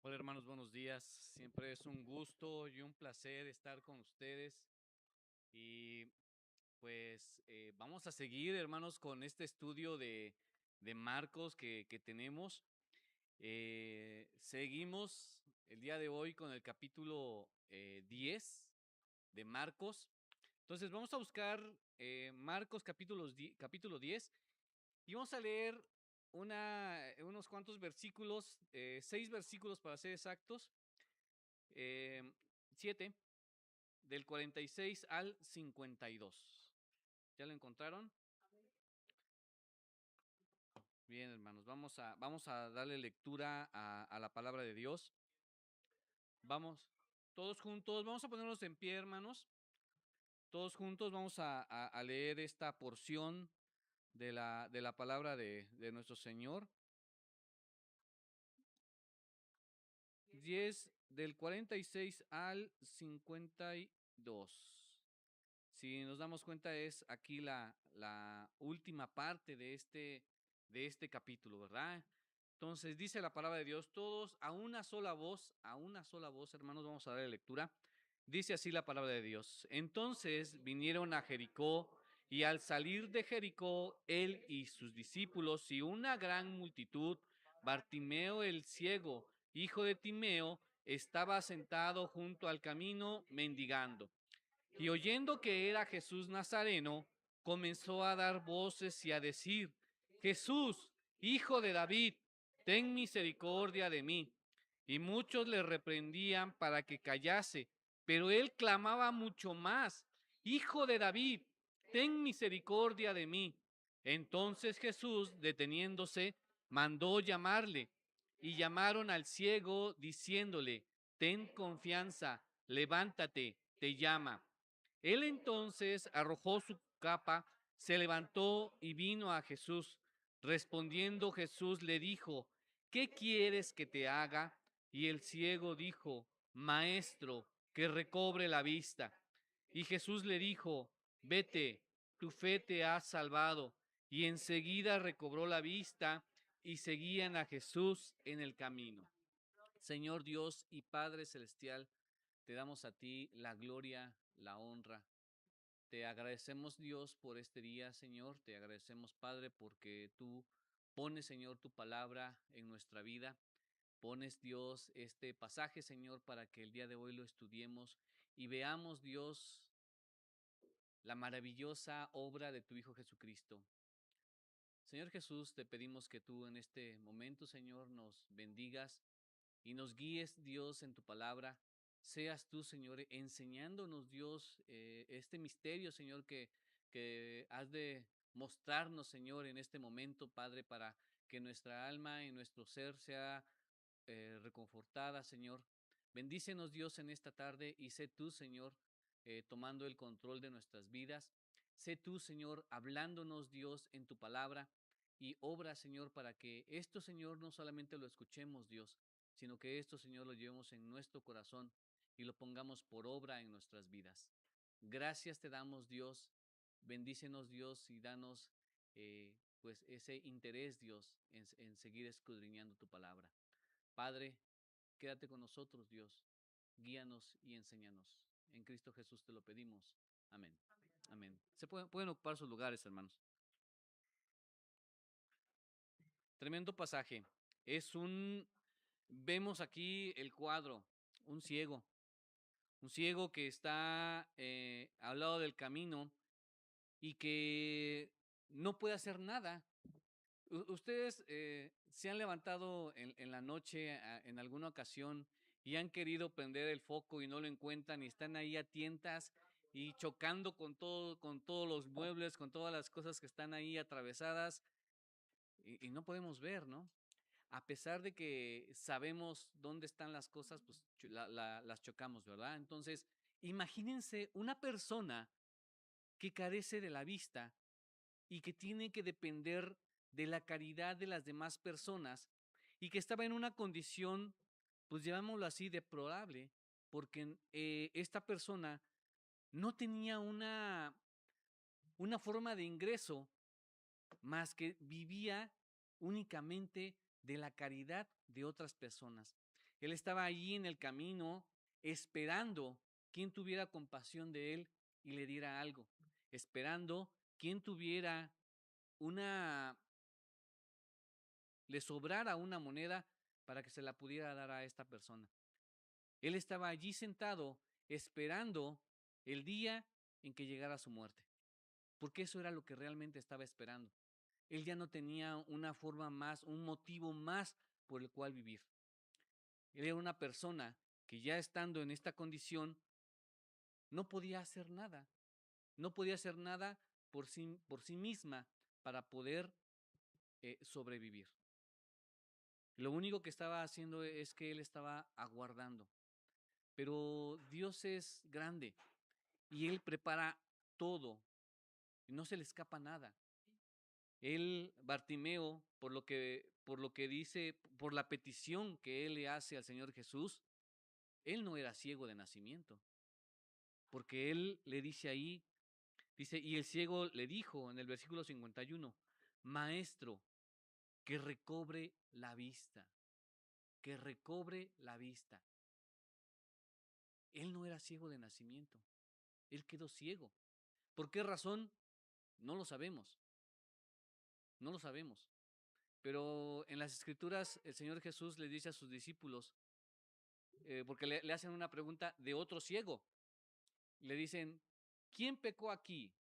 Hola hermanos, buenos días. Siempre es un gusto y un placer estar con ustedes. Y vamos a seguir hermanos con este estudio de Marcos que tenemos. Seguimos el día de hoy con el capítulo 10 de Marcos. Entonces vamos a buscar Marcos capítulo 10 y vamos a leer unos cuantos versículos, 6 versículos para ser exactos. eh, 7, del 46 al 52. ¿Ya lo encontraron? Bien, hermanos, vamos a darle lectura a la palabra de Dios. Vamos, todos juntos, vamos a ponernos en pie, hermanos. Todos juntos vamos a leer esta porción de la palabra de nuestro Señor. 10 del 46 al 52. Si nos damos cuenta, es aquí la última parte de este capítulo, ¿verdad? Entonces dice la palabra de Dios, todos a una sola voz, hermanos, vamos a dar lectura. Dice así la palabra de Dios. Entonces vinieron a Jericó, y al salir de Jericó, él y sus discípulos y una gran multitud, Bartimeo el ciego, hijo de Timeo, estaba sentado junto al camino mendigando. Y oyendo que era Jesús Nazareno, comenzó a dar voces y a decir: Jesús, hijo de David, ten misericordia de mí. Y muchos le reprendían para que callase, pero él clamaba mucho más: Hijo de David, ten misericordia de mí. Entonces Jesús, deteniéndose, mandó llamarle, y llamaron al ciego diciéndole: Ten confianza, levántate, te llama. Él entonces arrojó su capa, se levantó y vino a Jesús. Respondiendo Jesús le dijo: ¿Qué quieres que te haga? Y el ciego dijo: Maestro, que recobre la vista. Y Jesús le dijo: Vete, tu fe te ha salvado. Y enseguida recobró la vista y seguían a Jesús en el camino. Señor Dios y Padre Celestial, te damos a ti la gloria, la honra. Te agradecemos, Dios, por este día, Señor. Te agradecemos, Padre, porque tú pones, Señor, tu palabra en nuestra vida. Pones, Dios, este pasaje, Señor, para que el día de hoy lo estudiemos y veamos, Dios, la maravillosa obra de tu Hijo Jesucristo. Señor Jesús, te pedimos que tú en este momento, Señor, nos bendigas y nos guíes, Dios, en tu palabra. Seas tú, Señor, enseñándonos, Dios, este misterio, Señor, que has de mostrarnos, Señor, en este momento, Padre, para que nuestra alma y nuestro ser sea reconfortada, Señor. Bendícenos, Dios, en esta tarde y sé tú, Señor, tomando el control de nuestras vidas. Sé tú, Señor, hablándonos, Dios, en tu palabra y obra, Señor, para que esto, Señor, no solamente lo escuchemos, Dios, sino que esto, Señor, lo llevemos en nuestro corazón y lo pongamos por obra en nuestras vidas. Gracias te damos, Dios. Bendícenos, Dios, y danos pues ese interés, Dios, en seguir escudriñando tu palabra. Padre, quédate con nosotros, Dios. Guíanos y enséñanos. En Cristo Jesús te lo pedimos. Amén. Amén. Pueden ocupar sus lugares, hermanos. Tremendo pasaje. Vemos aquí el cuadro, un ciego. Un ciego que está al lado del camino y que no puede hacer nada. ¿Ustedes se han levantado en la noche en alguna ocasión y han querido prender el foco y no lo encuentran y están ahí a tientas y chocando con todos los muebles, con todas las cosas que están ahí atravesadas y no podemos ver, ¿no? A pesar de que sabemos dónde están las cosas, pues las chocamos, ¿verdad? Entonces, imagínense una persona que carece de la vista y que tiene que depender de la caridad de las demás personas y que estaba en una condición, pues llamémoslo así, deplorable, porque esta persona no tenía una forma de ingreso más que vivía únicamente de la caridad de otras personas. Él estaba allí en el camino esperando quien tuviera compasión de él y le diera algo, esperando quien tuviera una, le sobrara una moneda para que se la pudiera dar a esta persona. Él estaba allí sentado esperando el día en que llegara su muerte, porque eso era lo que realmente estaba esperando. Él ya no tenía una forma más, un motivo más por el cual vivir. Él era una persona que ya estando en esta condición no podía hacer nada, no podía hacer nada por sí misma para poder sobrevivir. Lo único que estaba haciendo es que él estaba aguardando. Pero Dios es grande y Él prepara todo y no se le escapa nada. Él, Bartimeo, por lo que dice, por la petición que él le hace al Señor Jesús, él no era ciego de nacimiento, porque él le dice ahí, dice, y el ciego le dijo en el versículo 51, Maestro, que recobre la vista, que recobre la vista. Él no era ciego de nacimiento, él quedó ciego. ¿Por qué razón? No lo sabemos, no lo sabemos. Pero en las escrituras el Señor Jesús le dice a sus discípulos, porque le hacen una pregunta de otro ciego. Le dicen, ¿quién pecó aquí?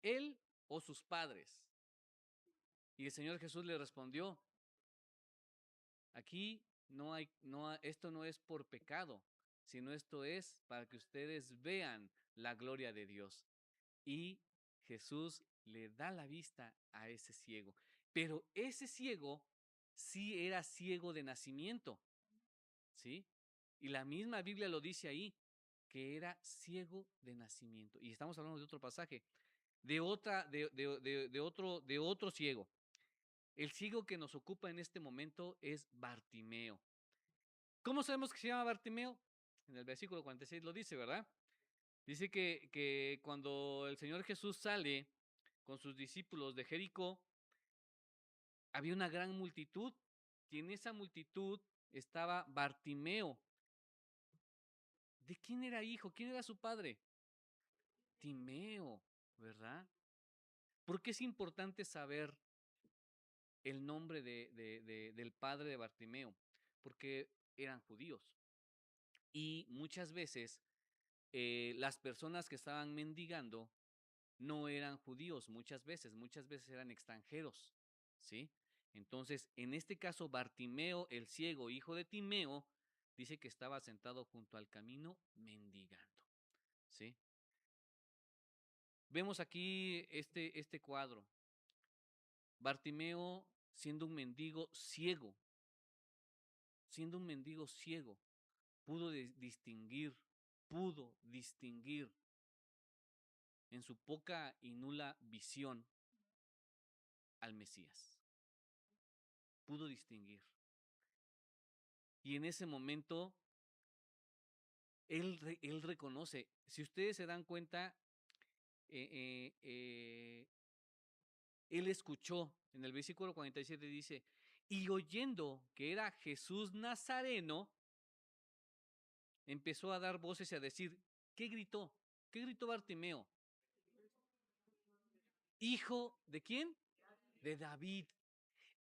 ¿Él o sus padres? Y el Señor Jesús le respondió, aquí esto no es por pecado, sino esto es para que ustedes vean la gloria de Dios. Y Jesús le da la vista a ese ciego. Pero ese ciego sí era ciego de nacimiento, ¿sí? Y la misma Biblia lo dice ahí, que era ciego de nacimiento. Y estamos hablando de otro pasaje, de otro ciego. El ciego que nos ocupa en este momento es Bartimeo. ¿Cómo sabemos que se llama Bartimeo? En el versículo 46 lo dice, ¿verdad? Dice que cuando el Señor Jesús sale con sus discípulos de Jericó, había una gran multitud y en esa multitud estaba Bartimeo. ¿De quién era hijo? ¿Quién era su padre? Timeo, ¿verdad? ¿Por qué es importante saber el nombre del padre de Bartimeo? Porque eran judíos y muchas veces las personas que estaban mendigando no eran judíos, muchas veces eran extranjeros, ¿sí? Entonces, en este caso, Bartimeo, el ciego, hijo de Timeo, dice que estaba sentado junto al camino mendigando, ¿sí? Vemos aquí este cuadro. Bartimeo siendo un mendigo ciego, pudo distinguir en su poca y nula visión al Mesías. Pudo distinguir. Y en ese momento, él reconoce, si ustedes se dan cuenta, eh, eh, eh, él escuchó, en el versículo 47 dice, y oyendo que era Jesús Nazareno, empezó a dar voces y a decir, ¿qué gritó? ¿Qué gritó Bartimeo? ¿Hijo de quién? De David.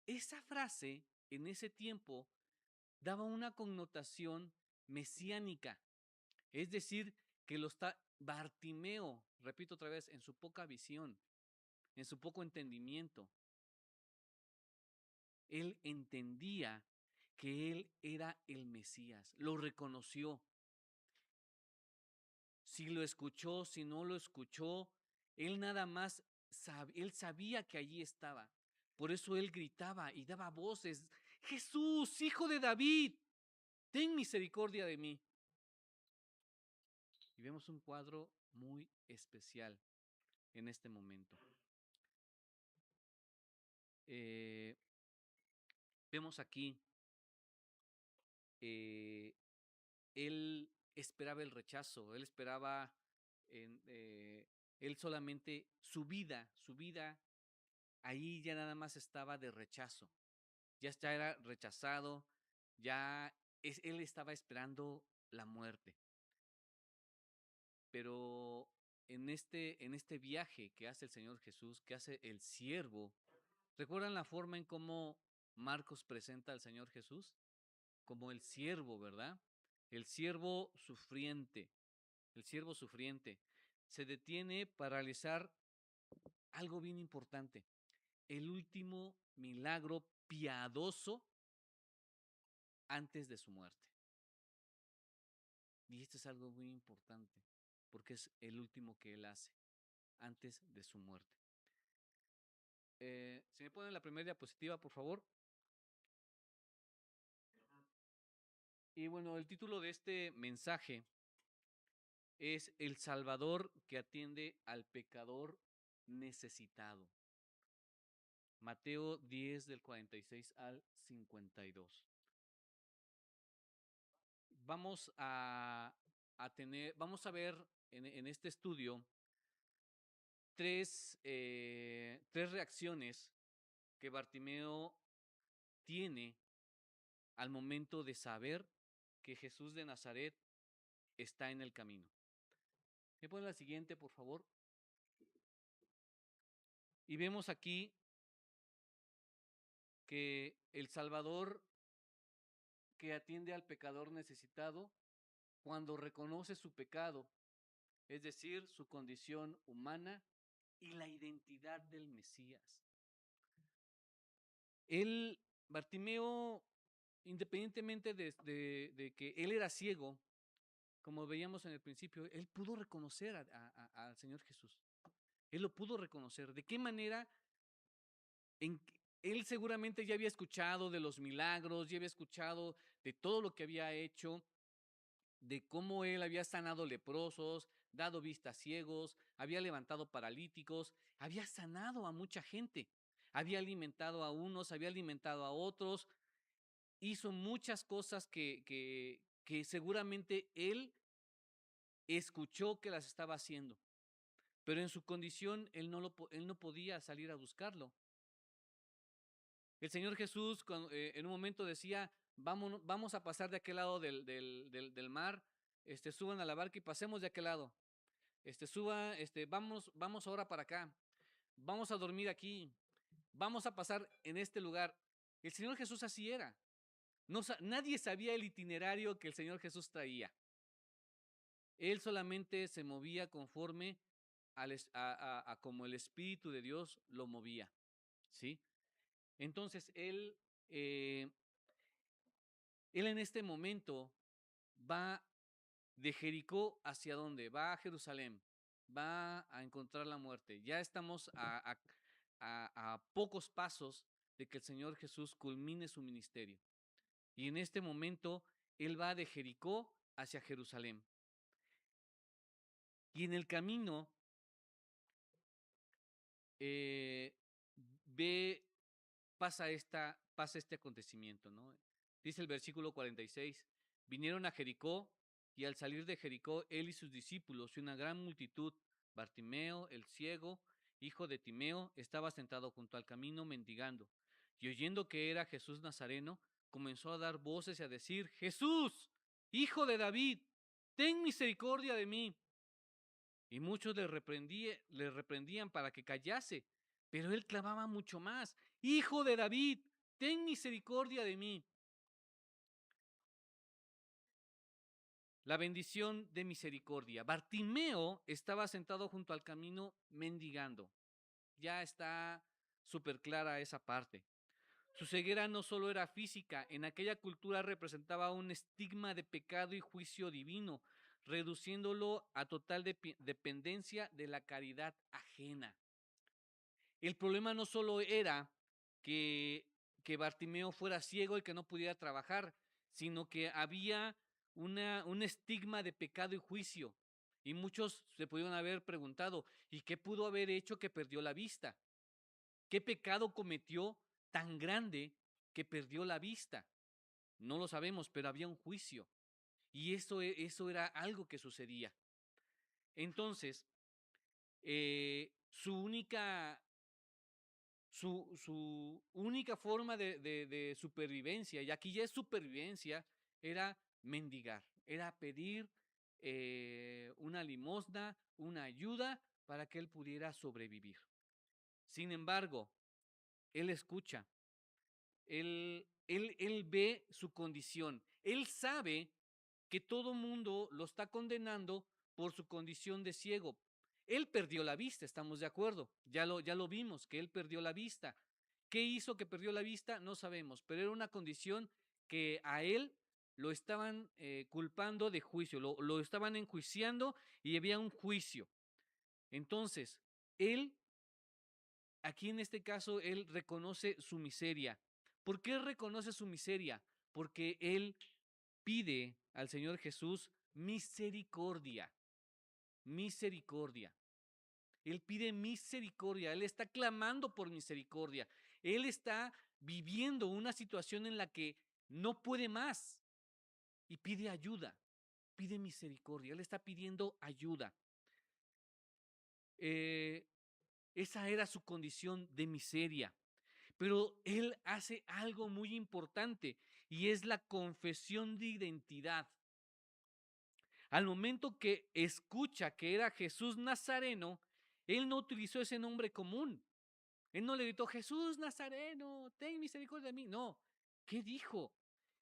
Esa frase, en ese tiempo, daba una connotación mesiánica. Es decir, que lo está Bartimeo, repito otra vez, en su poca visión, en su poco entendimiento. Él entendía que él era el Mesías, lo reconoció. Si lo escuchó, si no lo escuchó, él nada más, él sabía que allí estaba. Por eso él gritaba y daba voces, Jesús, hijo de David, ten misericordia de mí. Y vemos un cuadro muy especial en este momento. Vemos aquí, eh, él esperaba el rechazo, él esperaba, en, él solamente su vida, ahí ya nada más estaba de rechazo, ya era rechazado, ya él estaba esperando la muerte. Pero en este viaje que hace el Señor Jesús, que hace el siervo, ¿recuerdan la forma en cómo Marcos presenta al Señor Jesús? Como el siervo, ¿verdad? El siervo sufriente, el siervo sufriente. Se detiene para realizar algo bien importante, el último milagro piadoso antes de su muerte. Y esto es algo muy importante, porque es el último que él hace antes de su muerte. ¿Se me pone la primera diapositiva, por favor? Y bueno, el título de este mensaje es El Salvador que atiende al pecador necesitado. Mateo 10 del 46 al 52. Vamos vamos a ver en este estudio tres reacciones que Bartimeo tiene al momento de saber que Jesús de Nazaret está en el camino. ¿Me ponen la siguiente, por favor? Y vemos aquí que el Salvador que atiende al pecador necesitado, cuando reconoce su pecado, es decir, su condición humana y la identidad del Mesías. Él, Bartimeo, independientemente de que él era ciego, como veíamos en el principio, él pudo reconocer al Señor Jesús. Él lo pudo reconocer. ¿De qué manera? Él seguramente ya había escuchado de los milagros, ya había escuchado de todo lo que había hecho, de cómo él había sanado leprosos, dado vista a ciegos, había levantado paralíticos, había sanado a mucha gente, había alimentado a unos, había alimentado a otros, hizo muchas cosas que seguramente él escuchó que las estaba haciendo, pero en su condición él no podía salir a buscarlo. El Señor Jesús en un momento decía, vamos a pasar de aquel lado del mar, suban a la barca y pasemos de aquel lado. Vamos ahora para acá, vamos a dormir aquí, vamos a pasar en este lugar. El Señor Jesús así era. No, nadie sabía el itinerario que el Señor Jesús traía. Él solamente se movía conforme a como el Espíritu de Dios lo movía, ¿sí? Entonces, él en este momento va de Jericó hacia dónde? Va a Jerusalén, va a encontrar la muerte. Ya estamos a pocos pasos de que el Señor Jesús culmine su ministerio. Y en este momento, él va de Jericó hacia Jerusalén. Y en el camino, eh, pasa este acontecimiento, ¿no? Dice el versículo 46, vinieron a Jericó y al salir de Jericó él y sus discípulos y una gran multitud, Bartimeo, el ciego, hijo de Timeo, estaba sentado junto al camino mendigando. Y oyendo que era Jesús Nazareno, comenzó a dar voces y a decir, Jesús, hijo de David, ten misericordia de mí. Y muchos le reprendían para que callase, pero él clamaba mucho más, Hijo de David, ten misericordia de mí. La bendición de misericordia. Bartimeo estaba sentado junto al camino mendigando. Ya está súper clara esa parte. Su ceguera no solo era física, en aquella cultura representaba un estigma de pecado y juicio divino, reduciéndolo a total dependencia de la caridad ajena. El problema no solo era que Bartimeo fuera ciego y que no pudiera trabajar, sino que había un estigma de pecado y juicio. Y muchos se pudieron haber preguntado, ¿y qué pudo haber hecho que perdió la vista? ¿Qué pecado cometió tan grande que perdió la vista? No lo sabemos, pero había un juicio. Y eso era algo que sucedía. Entonces, su única forma de supervivencia, y aquí ya es supervivencia, era mendigar, era pedir una limosna, una ayuda para que él pudiera sobrevivir. Sin embargo, él escucha, él ve su condición, él sabe que todo mundo lo está condenando por su condición de ciego. Él perdió la vista, estamos de acuerdo, ya lo vimos, que él perdió la vista. ¿Qué hizo que perdió la vista? No sabemos, pero era una condición que a él lo estaban culpando de juicio, lo estaban enjuiciando y había un juicio. Entonces, él, aquí en este caso, él reconoce su miseria. ¿Por qué reconoce su miseria? Porque él pide al Señor Jesús misericordia, misericordia. Él pide misericordia, él está clamando por misericordia. Él está viviendo una situación en la que no puede más y pide ayuda, pide misericordia, él está pidiendo ayuda. Eh, Esa era su condición de miseria. Pero él hace algo muy importante y es la confesión de identidad. Al momento que escucha que era Jesús Nazareno, él no utilizó ese nombre común. Él no le gritó, Jesús Nazareno, ten misericordia de mí. No, ¿qué dijo?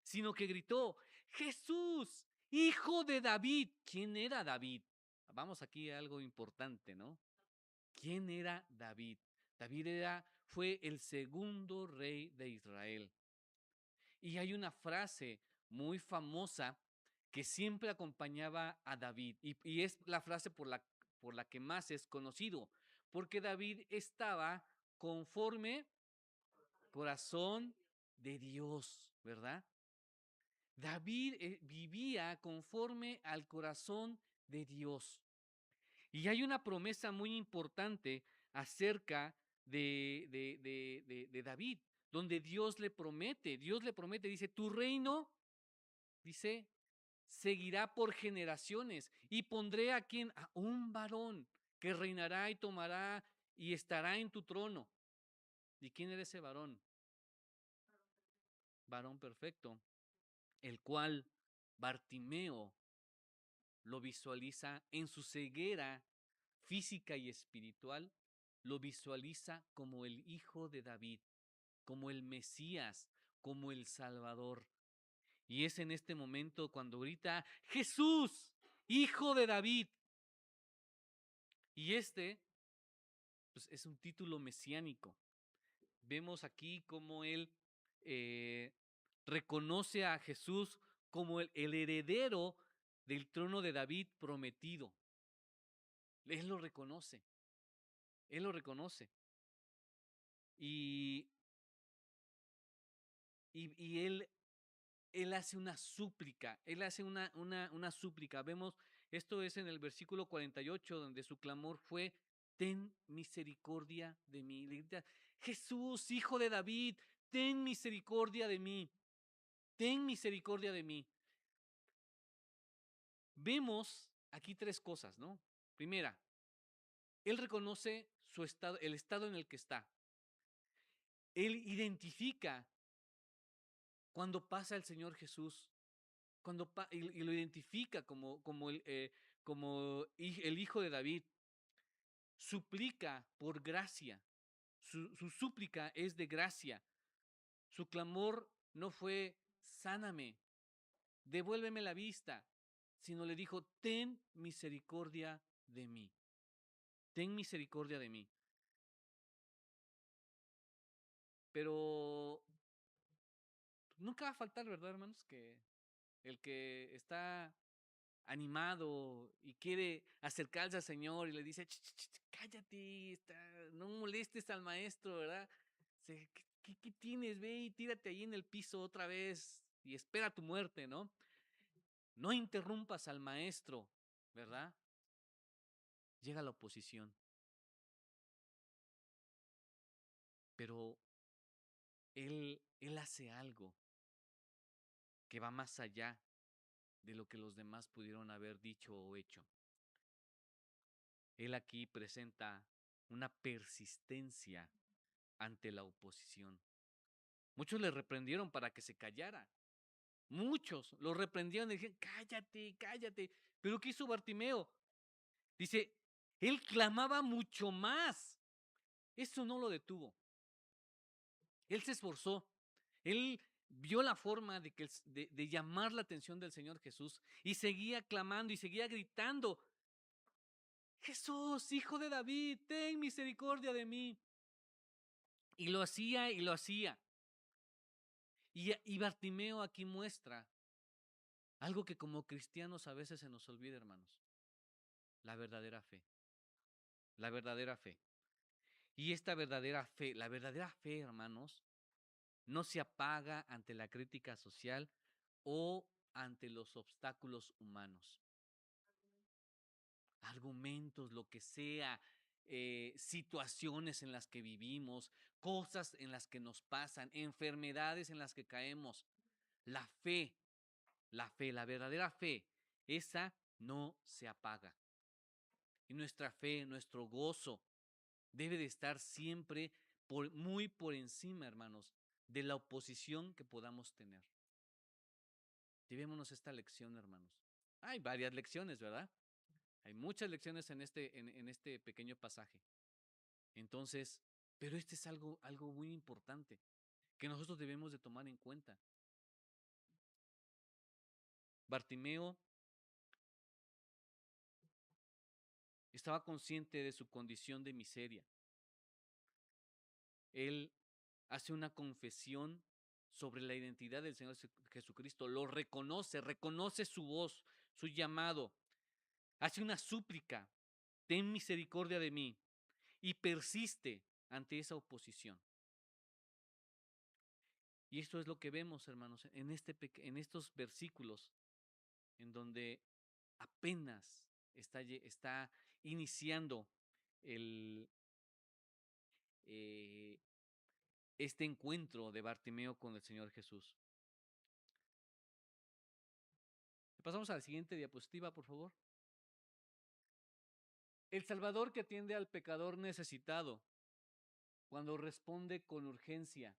Sino que gritó, Jesús, hijo de David. ¿Quién era David? Vamos aquí a algo importante, ¿no? ¿Quién era David? Fue el segundo rey de Israel. Y hay una frase muy famosa que siempre acompañaba a David, y es la frase por la que más es conocido, porque David estaba conforme corazón de Dios, ¿verdad? David vivía conforme al corazón de Dios. Y hay una promesa muy importante acerca de David, donde Dios le promete, dice, tu reino, dice, seguirá por generaciones y pondré a quien, a un varón que reinará y tomará y estará en tu trono. ¿Y quién era ese varón? Varón perfecto, el cual Bartimeo lo visualiza en su ceguera física y espiritual, lo visualiza como el hijo de David, como el Mesías, como el Salvador. Y es en este momento cuando grita, Jesús, hijo de David. Y pues, es un título mesiánico. Vemos aquí cómo él eh, reconoce a Jesús como el heredero del trono de David prometido. Él lo reconoce, él lo reconoce. Y, y él hace una súplica, él hace una súplica. Vemos, esto es en el versículo 48, donde su clamor fue, ten misericordia de mí. Le grita, Jesús, hijo de David, ten misericordia de mí, ten misericordia de mí. Vemos aquí tres cosas, ¿no? Primera, él reconoce su estado, el estado en el que está. Él identifica cuando pasa el Señor Jesús, y lo identifica como el hijo de David. Suplica por gracia. Su súplica es de gracia. Su clamor no fue, sáname, devuélveme la vista, sino le dijo, ten misericordia de mí. Ten misericordia de mí. Pero nunca va a faltar, ¿verdad, hermanos? Que el que está animado y quiere acercarse al Señor y le dice, cállate, no molestes al maestro, ¿verdad? ¿Qué tienes? Ve y tírate ahí en el piso otra vez y espera tu muerte, ¿no? No interrumpas al maestro, ¿verdad? Llega la oposición, pero él hace algo que va más allá de lo que los demás pudieron haber dicho o hecho. Él aquí presenta una persistencia ante la oposición. Muchos le reprendieron para que se callara, Muchos lo reprendieron y dijeron, cállate, cállate. Pero ¿qué hizo Bartimeo? Dice, él clamaba mucho más. Eso no lo detuvo. Él se esforzó. Él vio la forma de llamar la atención del Señor Jesús y seguía clamando y seguía gritando, Jesús, hijo de David, ten misericordia de mí. Y lo hacía y lo hacía. Y Bartimeo aquí muestra algo que como cristianos a veces se nos olvida, hermanos. La verdadera fe. La verdadera fe. Y esta verdadera fe, la verdadera fe, hermanos, no se apaga ante la crítica social o ante los obstáculos humanos. Argumentos, lo que sea, situaciones en las que vivimos, cosas en las que nos pasan, enfermedades en las que caemos. La fe, la verdadera fe, esa no se apaga. Y nuestra fe, nuestro gozo, debe de estar siempre muy por encima, hermanos, de la oposición que podamos tener. Llevémonos esta lección, hermanos. Hay varias lecciones, ¿verdad? Hay muchas lecciones en este pequeño pasaje. Entonces, pero este es algo muy importante que nosotros debemos de tomar en cuenta. Bartimeo estaba consciente de su condición de miseria. Él hace una confesión sobre la identidad del Señor Jesucristo, lo reconoce, reconoce su voz, su llamado, hace una súplica, ten misericordia de mí, y persiste ante esa oposición. Y esto es lo que vemos, hermanos, en estos versículos, en donde apenas está iniciando el, eh, este encuentro de Bartimeo con el Señor Jesús. Pasamos a la siguiente diapositiva, por favor. El Salvador que atiende al pecador necesitado cuando responde con urgencia.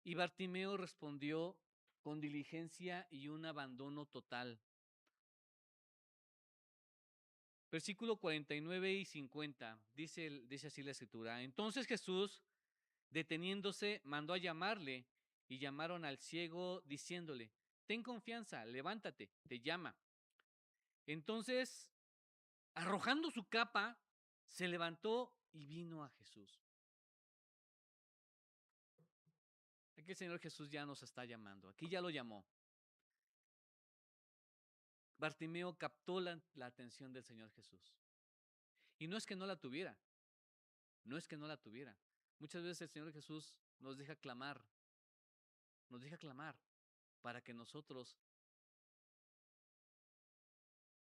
Y Bartimeo respondió con diligencia y un abandono total. Versículo 49 y 50, dice así la escritura. Entonces Jesús, deteniéndose, mandó a llamarle y llamaron al ciego diciéndole, ten confianza, levántate, te llama. Entonces, arrojando su capa, se levantó y vino a Jesús. Aquí el Señor Jesús ya nos está llamando, aquí ya lo llamó. Bartimeo captó la atención del Señor Jesús. Y no es que no la tuviera, no es que no la tuviera. Muchas veces el Señor Jesús nos deja clamar para que nosotros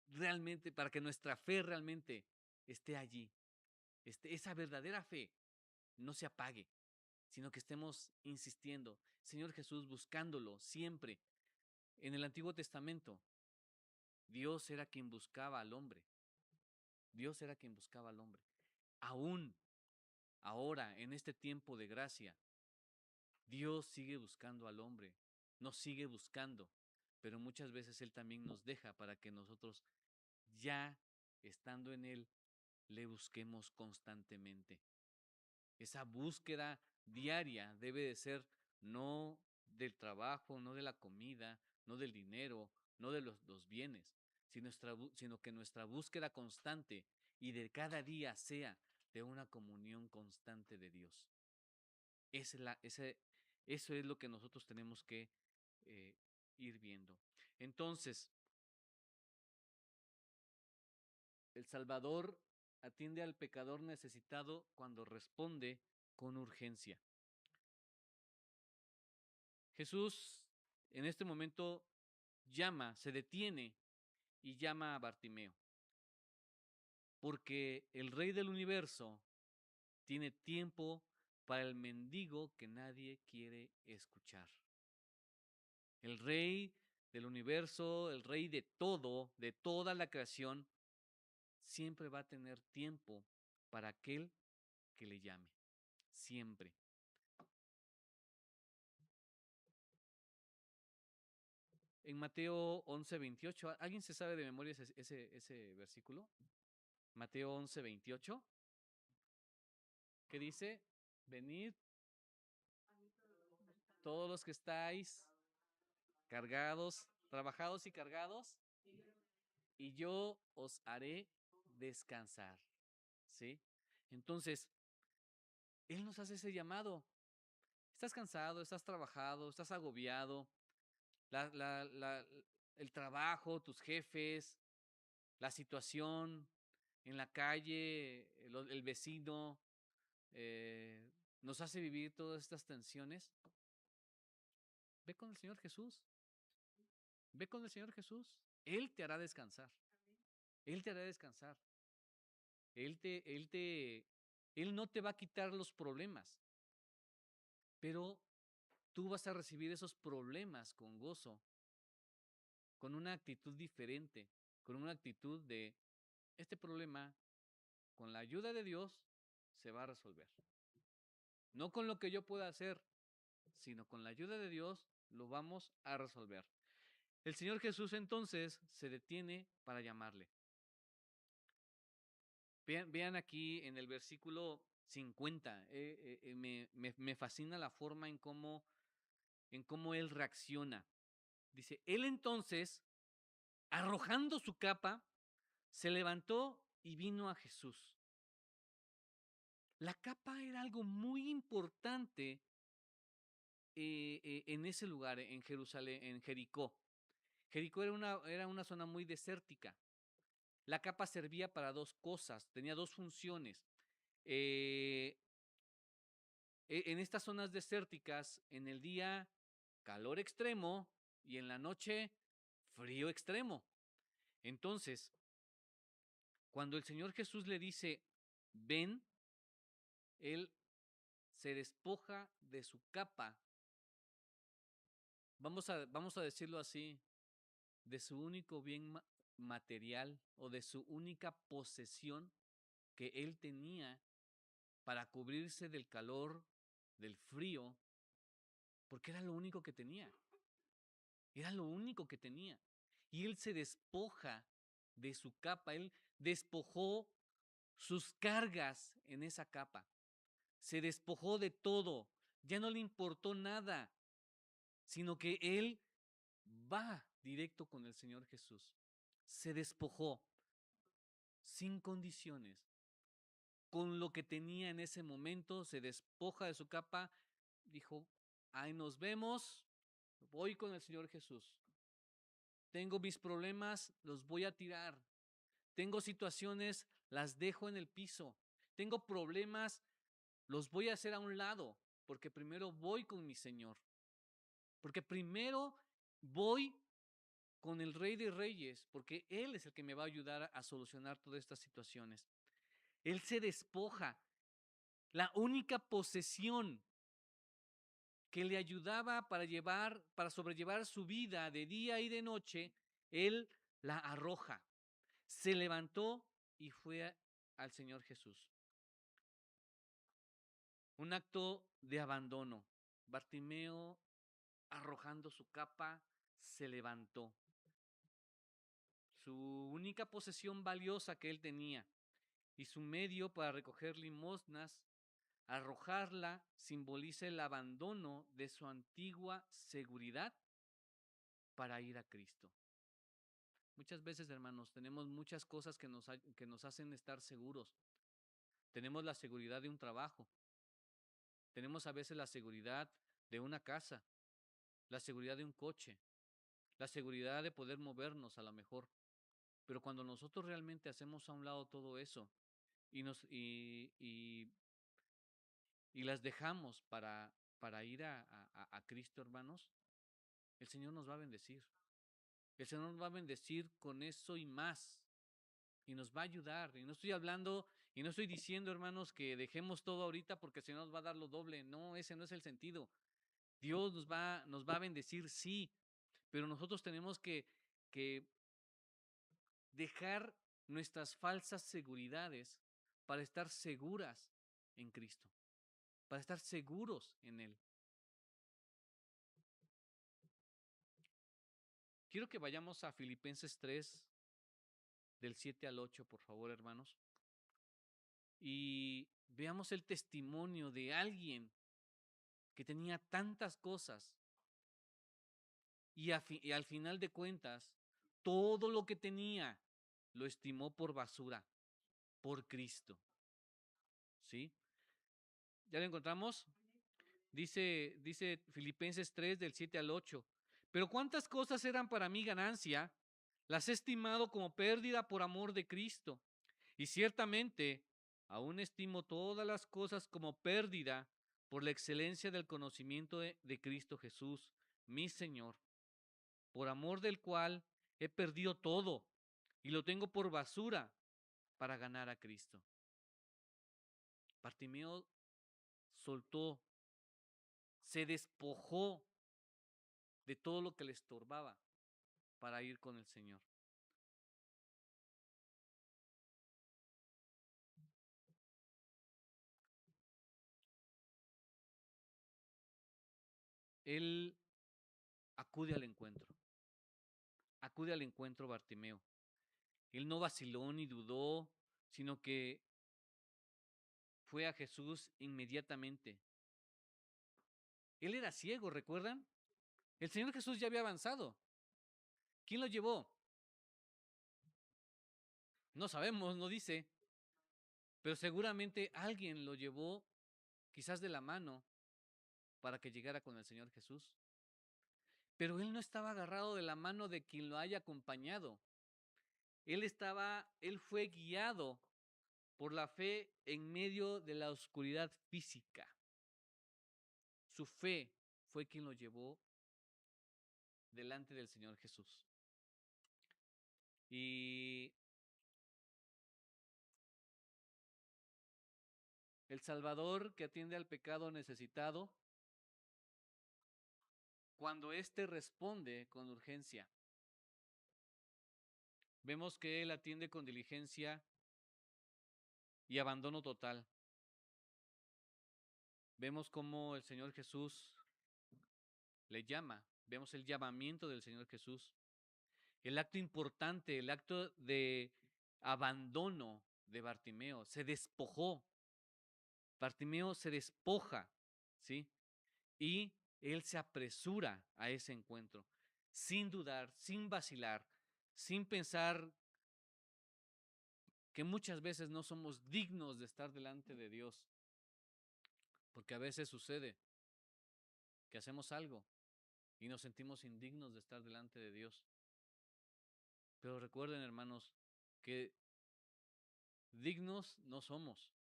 realmente, para que nuestra fe realmente esté allí. Esa verdadera fe no se apague, sino que estemos insistiendo. Señor Jesús, buscándolo siempre. En el Antiguo Testamento, Dios era quien buscaba al hombre. Dios era quien buscaba al hombre. Aún ahora, en este tiempo de gracia, Dios sigue buscando al hombre, nos sigue buscando, pero muchas veces Él también nos deja para que nosotros, ya estando en Él, le busquemos constantemente. Esa búsqueda diaria debe de ser no del trabajo, no de la comida, no del dinero, no de los bienes, sino que nuestra búsqueda constante y de cada día sea de una comunión constante de Dios. Eso es lo que nosotros tenemos que eh, ir viendo. Entonces, el Salvador atiende al pecador necesitado cuando responde con urgencia. Jesús en este momento se detiene y llama a Bartimeo, porque el Rey del universo tiene tiempo para el mendigo que nadie quiere escuchar. El Rey del universo, el Rey de todo, de toda la creación, siempre va a tener tiempo para aquel que le llame. Siempre. en Mateo 11:28. ¿Alguien se sabe de memoria ese versículo? Mateo 11:28. ¿Qué dice? Venid todos los que estáis cargados, trabajados y cargados, y yo os haré descansar. ¿Sí? Entonces, Él nos hace ese llamado. Estás cansado, estás trabajado, estás agobiado, la, la, la, el trabajo, tus jefes, la situación en la calle, el vecino, nos hace vivir todas estas tensiones. Ve con el Señor Jesús. Ve con el Señor Jesús. Él te hará descansar. Él te hará descansar. Él te, él te, Él no te va a quitar los problemas, pero tú vas a recibir esos problemas con gozo, con una actitud diferente, con una actitud de este problema, con la ayuda de Dios, se va a resolver. No con lo que yo pueda hacer, sino con la ayuda de Dios lo vamos a resolver. El Señor Jesús entonces se detiene para llamarle. Vean aquí en el versículo 50, me fascina la forma en cómo él reacciona. Dice, él entonces, arrojando su capa, se levantó y vino a Jesús. La capa era algo muy importante en ese lugar, en Jerusalén, en Jericó. Jericó era una zona muy desértica. La capa servía para dos cosas, tenía dos funciones. Eh, en estas zonas desérticas, en el día calor extremo y en la noche frío extremo. Entonces, cuando el Señor Jesús le dice, ven, Él se despoja de su capa, vamos a decirlo así, de su único bien material o de su única posesión que Él tenía para cubrirse del calor, del frío, porque era lo único que tenía. Era lo único que tenía. Y Él se despoja de su capa, Él despojó sus cargas en esa capa. Se despojó de todo, ya no le importó nada, sino que Él va directo con el Señor Jesús. Se despojó sin condiciones. Con lo que tenía en ese momento, se despoja de su capa, dijo, ahí nos vemos, voy con el Señor Jesús. Tengo mis problemas, los voy a tirar. Tengo situaciones, las dejo en el piso. Tengo problemas, los voy a hacer a un lado, porque primero voy con mi Señor. Porque primero voy con el Rey de Reyes, porque Él es el que me va a ayudar a solucionar todas estas situaciones. Él se despoja. La única posesión que le ayudaba para sobrellevar su vida de día y de noche, Él la arroja. Se levantó y fue al Señor Jesús. Un acto de abandono. Bartimeo, arrojando su capa, se levantó. Su única posesión valiosa que él tenía y su medio para recoger limosnas, arrojarla simboliza el abandono de su antigua seguridad para ir a Cristo. Muchas veces, hermanos, tenemos muchas cosas que nos hacen estar seguros. Tenemos la seguridad de un trabajo. Tenemos a veces la seguridad de una casa, la seguridad de un coche, la seguridad de poder movernos a lo mejor. Pero cuando nosotros realmente hacemos a un lado todo eso y, y las dejamos para ir a Cristo, hermanos, el Señor nos va a bendecir. El Señor nos va a bendecir con eso y más. Y nos va a ayudar. Y no estoy hablando y no estoy diciendo, hermanos, que dejemos todo ahorita porque el Señor nos va a dar lo doble. No, ese no es el sentido. Dios nos va a bendecir, sí, pero nosotros tenemos que dejar nuestras falsas seguridades para estar seguras en Cristo, para estar seguros en Él. Quiero que vayamos a Filipenses 3, del 7 al 8, por favor, hermanos, y veamos el testimonio de alguien que tenía tantas cosas y al final de cuentas, todo lo que tenía lo estimó por basura, por Cristo. ¿Sí? ¿Ya lo encontramos? Dice Filipenses 3 del 7 al 8. Pero cuántas cosas eran para mí ganancia, las he estimado como pérdida por amor de Cristo. Y ciertamente, aún estimo todas las cosas como pérdida por la excelencia del conocimiento de Cristo Jesús, mi Señor, por amor del cual he perdido todo y lo tengo por basura para ganar a Cristo. Bartimeo soltó, se despojó de todo lo que le estorbaba para ir con el Señor. Él acude al encuentro Bartimeo. Él no vaciló ni dudó, sino que fue a Jesús inmediatamente. Él era ciego, ¿recuerdan? El Señor Jesús ya había avanzado. ¿Quién lo llevó? No sabemos, no dice, pero seguramente alguien lo llevó quizás de la mano para que llegara con el Señor Jesús. Pero él no estaba agarrado de la mano de quien lo haya acompañado. Él fue guiado por la fe en medio de la oscuridad física. Su fe fue quien lo llevó delante del Señor Jesús. Y el Salvador que atiende al pecado necesitado, cuando éste responde con urgencia, vemos que él atiende con diligencia y abandono total. Vemos cómo el Señor Jesús le llama, vemos el llamamiento del Señor Jesús, el acto importante, el acto de abandono de Bartimeo, se despojó. Bartimeo se despoja, ¿sí? Y él se apresura a ese encuentro, sin dudar, sin vacilar, sin pensar que muchas veces no somos dignos de estar delante de Dios, porque a veces sucede que hacemos algo y nos sentimos indignos de estar delante de Dios. Pero recuerden, hermanos, que dignos no somos,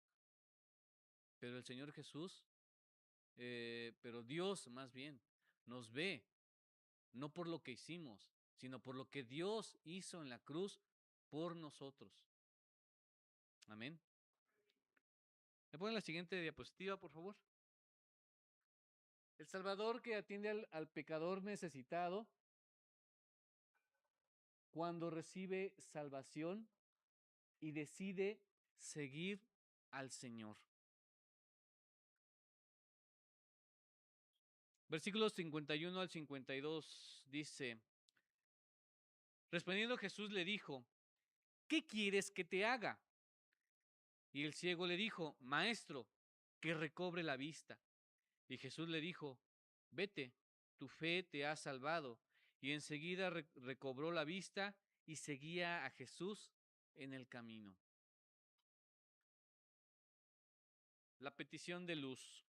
pero el Señor Jesús, pero Dios más bien, nos ve, no por lo que hicimos, sino por lo que Dios hizo en la cruz por nosotros. Amén. ¿Me ponen la siguiente diapositiva, por favor? El Salvador que atiende al pecador necesitado cuando recibe salvación y decide seguir al Señor. Versículos 51 al 52 dice, respondiendo Jesús le dijo, ¿qué quieres que te haga? Y el ciego le dijo, Maestro, que recobre la vista. Y Jesús le dijo, vete, tu fe te ha salvado. Y enseguida recobró la vista y seguía a Jesús en el camino. La petición de luz.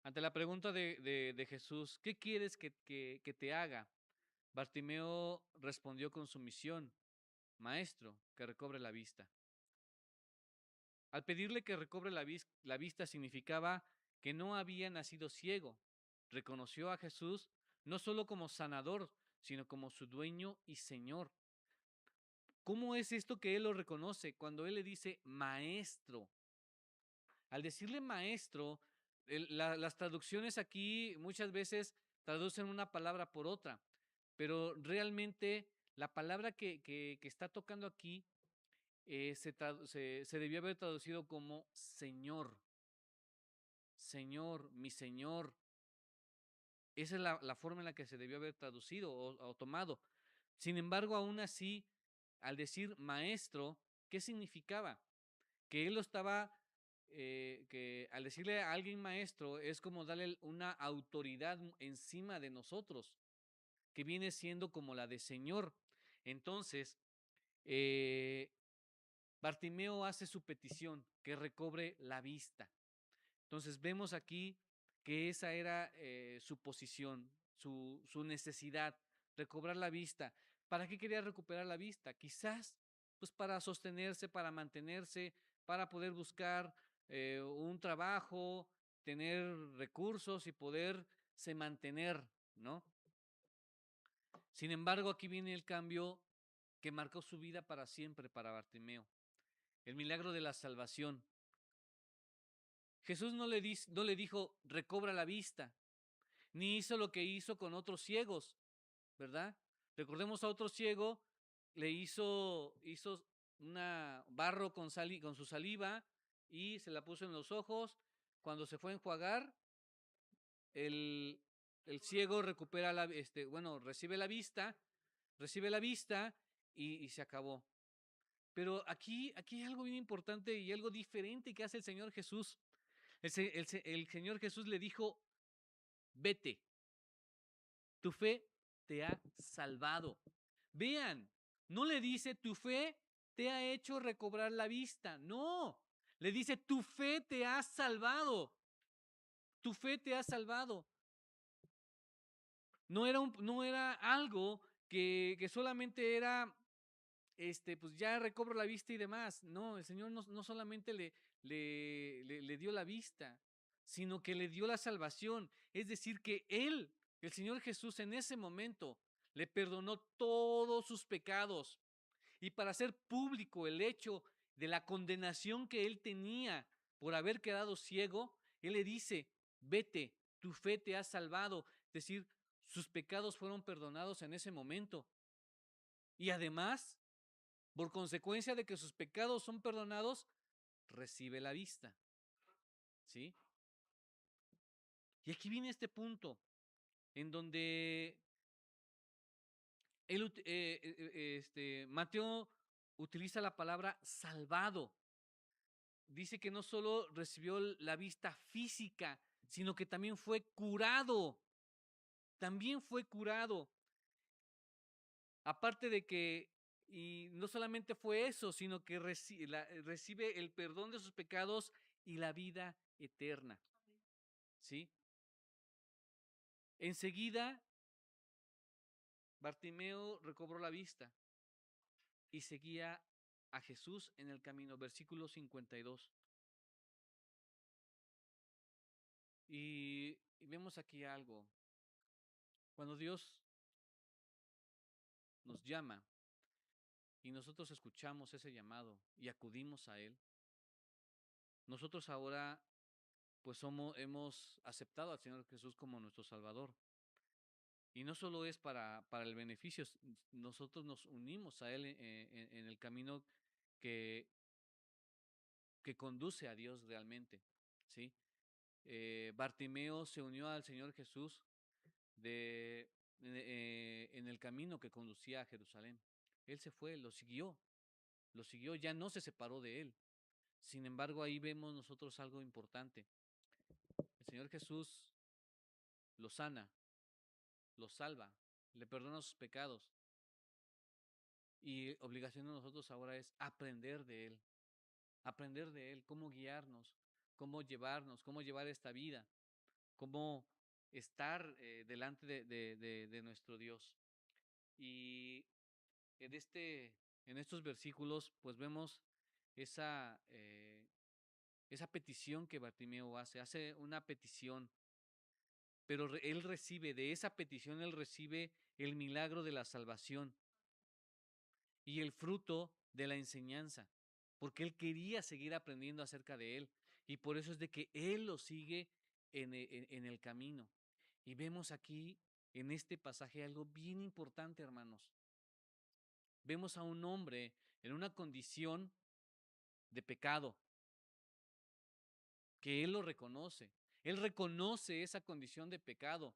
Ante la pregunta de Jesús, ¿qué quieres que te haga? Bartimeo respondió con sumisión, Maestro, que recobre la vista. Al pedirle que recobre la vista significaba que no había nacido ciego. Reconoció a Jesús no solo como sanador, sino como su dueño y Señor. ¿Cómo es esto que él lo reconoce? Cuando él le dice maestro. Al decirle maestro, las traducciones aquí muchas veces traducen una palabra por otra, pero realmente la palabra que está tocando aquí se debió haber traducido como Señor. Señor, mi Señor. Esa es la forma en la que se debió haber traducido o tomado. Sin embargo, aún así, al decir maestro, ¿qué significaba? Que él lo estaba, que al decirle a alguien maestro es como darle una autoridad encima de nosotros, que viene siendo como la de Señor. Entonces, eh, Bartimeo hace su petición, que recobre la vista. Entonces vemos aquí que esa era su posición, su necesidad, recobrar la vista. ¿Para qué quería recuperar la vista? Quizás pues para sostenerse, para mantenerse, para poder buscar un trabajo, tener recursos y poderse mantener, ¿no? Sin embargo, aquí viene el cambio que marcó su vida para siempre para Bartimeo, el milagro de la salvación. Jesús no le dijo, recobra la vista, ni hizo lo que hizo con otros ciegos, ¿verdad? Recordemos a otro ciego, hizo una barro con su saliva y se la puso en los ojos. Cuando se fue a enjuagar, el, el ciego recupera recibe la vista y se acabó. Pero aquí hay algo bien importante y algo diferente que hace el Señor Jesús. El Señor Jesús le dijo, vete, tu fe te ha salvado. Vean, no le dice, tu fe te ha hecho recobrar la vista. No, le dice, tu fe te ha salvado. Tu fe te ha salvado. No era algo que solamente era pues ya recobro la vista y demás. No, el Señor no solamente le dio la vista, sino que le dio la salvación. Es decir, que el Señor Jesús en ese momento, le perdonó todos sus pecados. Y para hacer público el hecho de la condenación que él tenía por haber quedado ciego, él le dice, vete, tu fe te ha salvado. Es decir, sus pecados fueron perdonados en ese momento. Y además, por consecuencia de que sus pecados son perdonados, recibe la vista. ¿Sí? Y aquí viene este punto en donde Mateo utiliza la palabra salvado. Dice que no solo recibió la vista física, sino que también fue curado. También fue curado. Aparte de que, y no solamente fue eso, sino que recibe el perdón de sus pecados y la vida eterna. ¿Sí? Enseguida, Bartimeo recobró la vista y seguía a Jesús en el camino, versículo 52. Y vemos aquí algo. Cuando Dios nos llama y nosotros escuchamos ese llamado y acudimos a Él, nosotros ahora pues hemos aceptado al Señor Jesús como nuestro Salvador. Y no solo es para el beneficio, nosotros nos unimos a Él en el camino que, que conduce a Dios realmente, ¿sí? Bartimeo se unió al Señor Jesús en el camino que conducía a Jerusalén. Él se fue, lo siguió, ya no se separó de él. Sin embargo, ahí vemos nosotros algo importante. El Señor Jesús lo sana, lo salva, le perdona sus pecados. Y obligación de nosotros ahora es aprender de Él, cómo guiarnos, cómo llevarnos, cómo llevar esta vida, cómo estar delante de nuestro Dios. Y en, en estos versículos, pues vemos esa, esa petición que Bartimeo hace una petición, pero él recibe, de esa petición, él recibe el milagro de la salvación y el fruto de la enseñanza, porque él quería seguir aprendiendo acerca de él, y por eso es de que él lo sigue en el camino. Y vemos aquí, en este pasaje, algo bien importante, hermanos. Vemos a un hombre en una condición de pecado, que él lo reconoce. Él reconoce esa condición de pecado.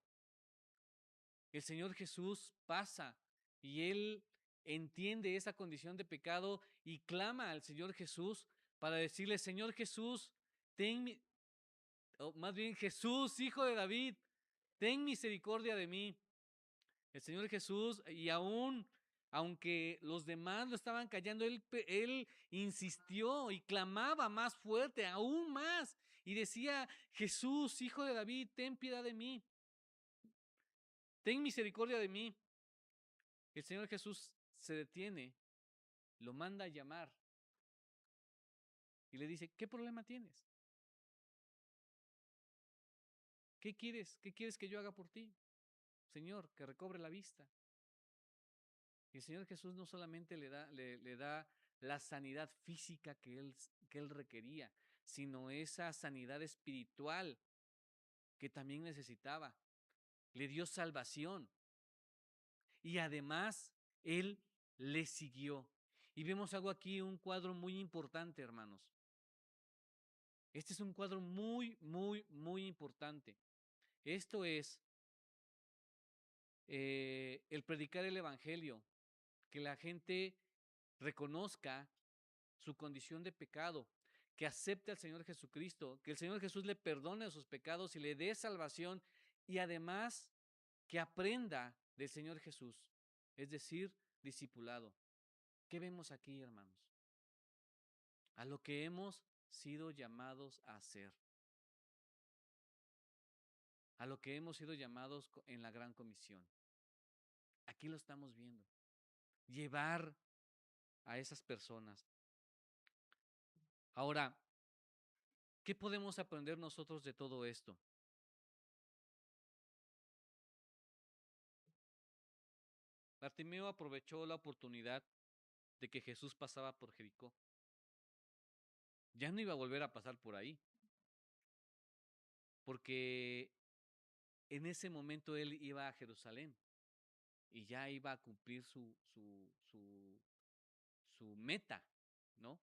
el Señor Jesús pasa y él entiende esa condición de pecado y clama al Señor Jesús para decirle, Señor Jesús, o más bien Jesús, hijo de David, ten misericordia de mí. El Señor Jesús, y aún, aunque los demás lo estaban callando, él insistió y clamaba más fuerte, aún más, y decía, Jesús, hijo de David, ten piedad de mí, ten misericordia de mí. El Señor Jesús se detiene, lo manda a llamar y le dice, ¿qué problema tienes? ¿Qué quieres? ¿Qué quieres que yo haga por ti? Señor, que recobre la vista. Y el Señor Jesús no solamente le da la sanidad física que él requería, sino esa sanidad espiritual que también necesitaba. Le dio salvación y además él le siguió. Y vemos algo aquí, un cuadro muy importante, hermanos. Este es un cuadro muy, muy, muy importante. Esto es el predicar el Evangelio, que la gente reconozca su condición de pecado, que acepte al Señor Jesucristo, que el Señor Jesús le perdone sus pecados y le dé salvación y además que aprenda del Señor Jesús, es decir, discipulado. ¿Qué vemos aquí, hermanos? A lo que hemos sido llamados a hacer, a lo que hemos sido llamados en la gran comisión. Aquí lo estamos viendo. Llevar a esas personas. Ahora, ¿qué podemos aprender nosotros de todo esto? Bartimeo aprovechó la oportunidad de que Jesús pasaba por Jericó. Ya no iba a volver a pasar por ahí, porque en ese momento él iba a Jerusalén y ya iba a cumplir su meta, ¿no?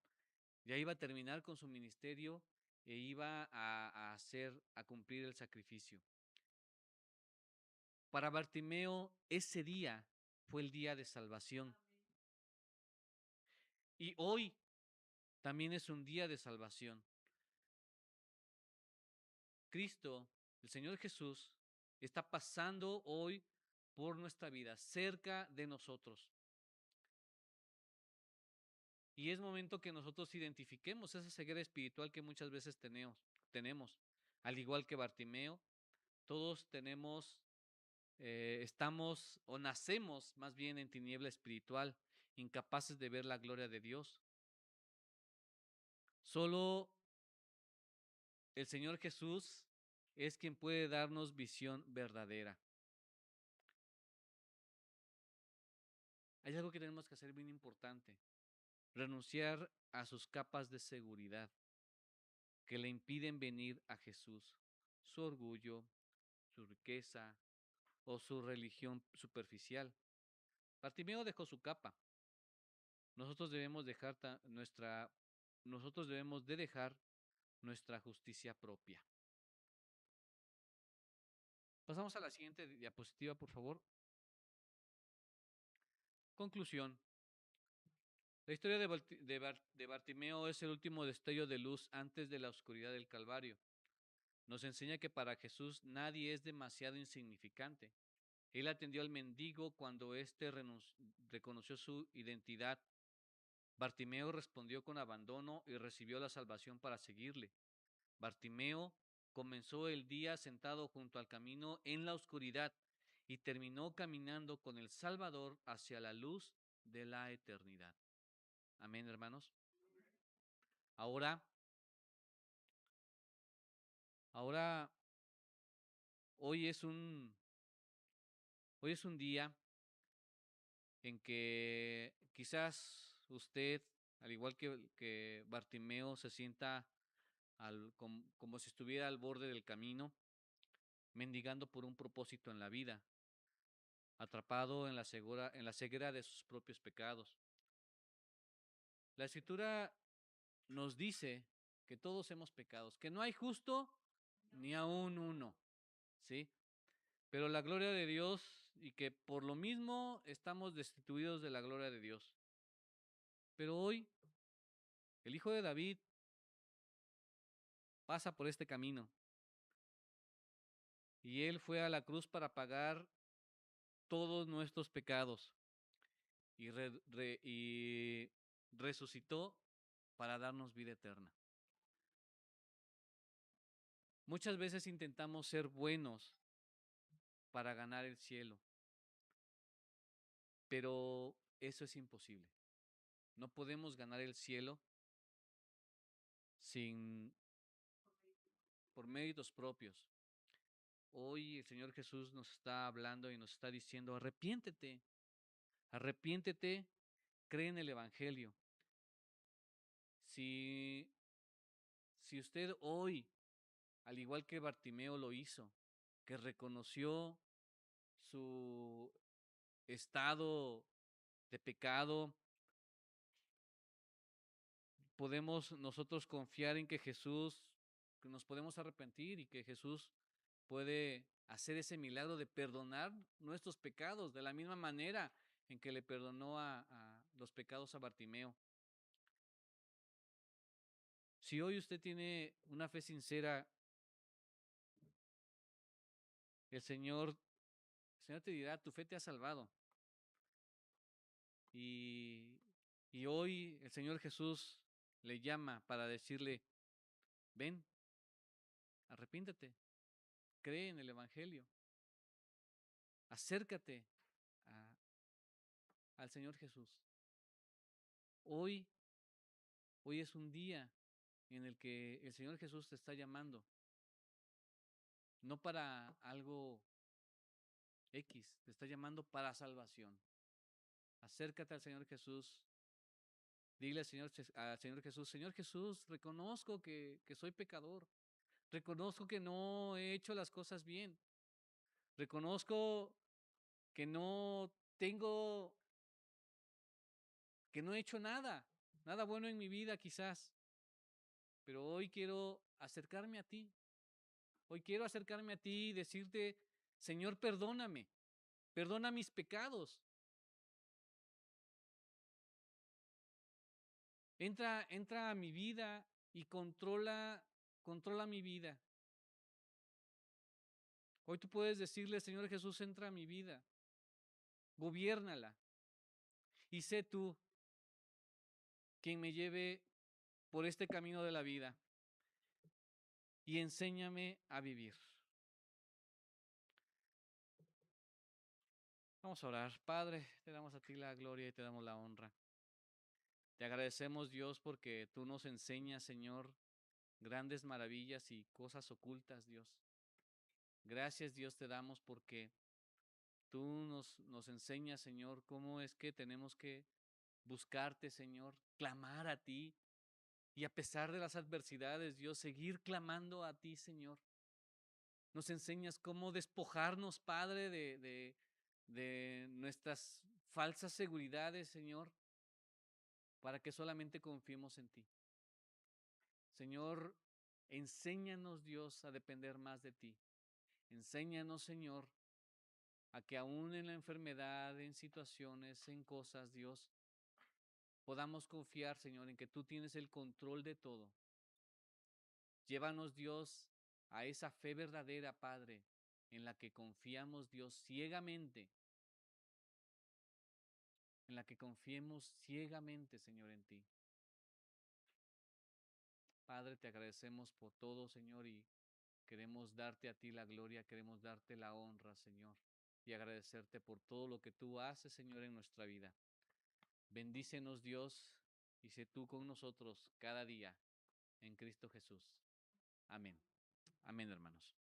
Ya iba a terminar con su ministerio e iba a cumplir el sacrificio. Para Bartimeo, ese día fue el día de salvación. Y hoy también es un día de salvación. Cristo, el Señor Jesús, está pasando hoy por nuestra vida, cerca de nosotros. Y es momento que nosotros identifiquemos esa ceguera espiritual que muchas veces tenemos. Al igual que Bartimeo, todos estamos o nacemos más bien en tiniebla espiritual, incapaces de ver la gloria de Dios. Solo el Señor Jesús es quien puede darnos visión verdadera. Hay algo que tenemos que hacer bien importante: renunciar a sus capas de seguridad que le impiden venir a Jesús, su orgullo, su riqueza o su religión superficial. Bartimeo dejó su capa. Nosotros debemos nosotros debemos de dejar nuestra justicia propia. Pasamos a la siguiente diapositiva, por favor. Conclusión. La historia de Bartimeo es el último destello de luz antes de la oscuridad del Calvario. Nos enseña que para Jesús nadie es demasiado insignificante. Él atendió al mendigo cuando éste reconoció su identidad. Bartimeo respondió con abandono y recibió la salvación para seguirle. Bartimeo comenzó el día sentado junto al camino en la oscuridad y terminó caminando con el Salvador hacia la luz de la eternidad. Amén, hermanos. Ahora, ahora, hoy es un, hoy es un día en que quizás usted, al igual que Bartimeo, se sienta como si estuviera al borde del camino, mendigando por un propósito en la vida, atrapado en en la ceguera de sus propios pecados. La Escritura nos dice que todos hemos pecado, que no hay justo ni aún uno, ¿sí? Pero la gloria de Dios y que por lo mismo estamos destituidos de la gloria de Dios. Pero hoy el Hijo de David pasa por este camino y Él fue a la cruz para pagar todos nuestros pecados y resucitó para darnos vida eterna. Muchas veces intentamos ser buenos para ganar el cielo, pero eso es imposible. No podemos ganar el cielo sin por méritos propios. Hoy el Señor Jesús nos está hablando y nos está diciendo, arrepiéntete, arrepiéntete, cree en el Evangelio. Si, si usted hoy, al igual que Bartimeo lo hizo, que reconoció su estado de pecado, podemos nosotros confiar en que Jesús, que nos podemos arrepentir y que Jesús puede hacer ese milagro de perdonar nuestros pecados de la misma manera en que le perdonó a los pecados a Bartimeo. Si hoy usted tiene una fe sincera, el Señor te dirá, tu fe te ha salvado. Y, y hoy el Señor Jesús le llama para decirle, ven, arrepiéntete, cree en el Evangelio, acércate a- al Señor Jesús. Hoy, hoy es un día en el que el Señor Jesús te está llamando, no para algo X, te está llamando para salvación. Acércate al Señor Jesús, dile al Señor Jesús, Señor Jesús, reconozco que soy pecador, reconozco que no he hecho las cosas bien, reconozco que no tengo, que no he hecho nada, nada bueno en mi vida quizás, pero hoy quiero acercarme a ti, hoy quiero acercarme a ti y decirte, Señor, perdóname, perdona mis pecados. Entra a mi vida y controla mi vida. Hoy tú puedes decirle, Señor Jesús, entra a mi vida, gobiérnala y sé tú quien me lleve por este camino de la vida y enséñame a vivir. Vamos a orar. Padre, te damos a ti la gloria y te damos la honra. Te agradecemos, Dios, porque tú nos enseñas, Señor, grandes maravillas y cosas ocultas, Dios. Gracias, Dios, te damos porque tú nos enseñas, Señor, cómo es que tenemos que buscarte, Señor, clamar a ti y a pesar de las adversidades, Dios, seguir clamando a ti, Señor. Nos enseñas cómo despojarnos, Padre, de nuestras falsas seguridades, Señor, para que solamente confiemos en ti. Señor, enséñanos, Dios, a depender más de ti. Enséñanos, Señor, a que aún en la enfermedad, en situaciones, en cosas, Dios, podamos confiar, Señor, en que tú tienes el control de todo. Llévanos, Dios, a esa fe verdadera, Padre, en la que confiamos, Dios, ciegamente, en la que confiemos ciegamente, Señor, en ti. Padre, te agradecemos por todo, Señor, y queremos darte a ti la gloria, queremos darte la honra, Señor, y agradecerte por todo lo que tú haces, Señor, en nuestra vida. Bendícenos, Dios, y sé tú con nosotros cada día en Cristo Jesús. Amén. Amén, hermanos.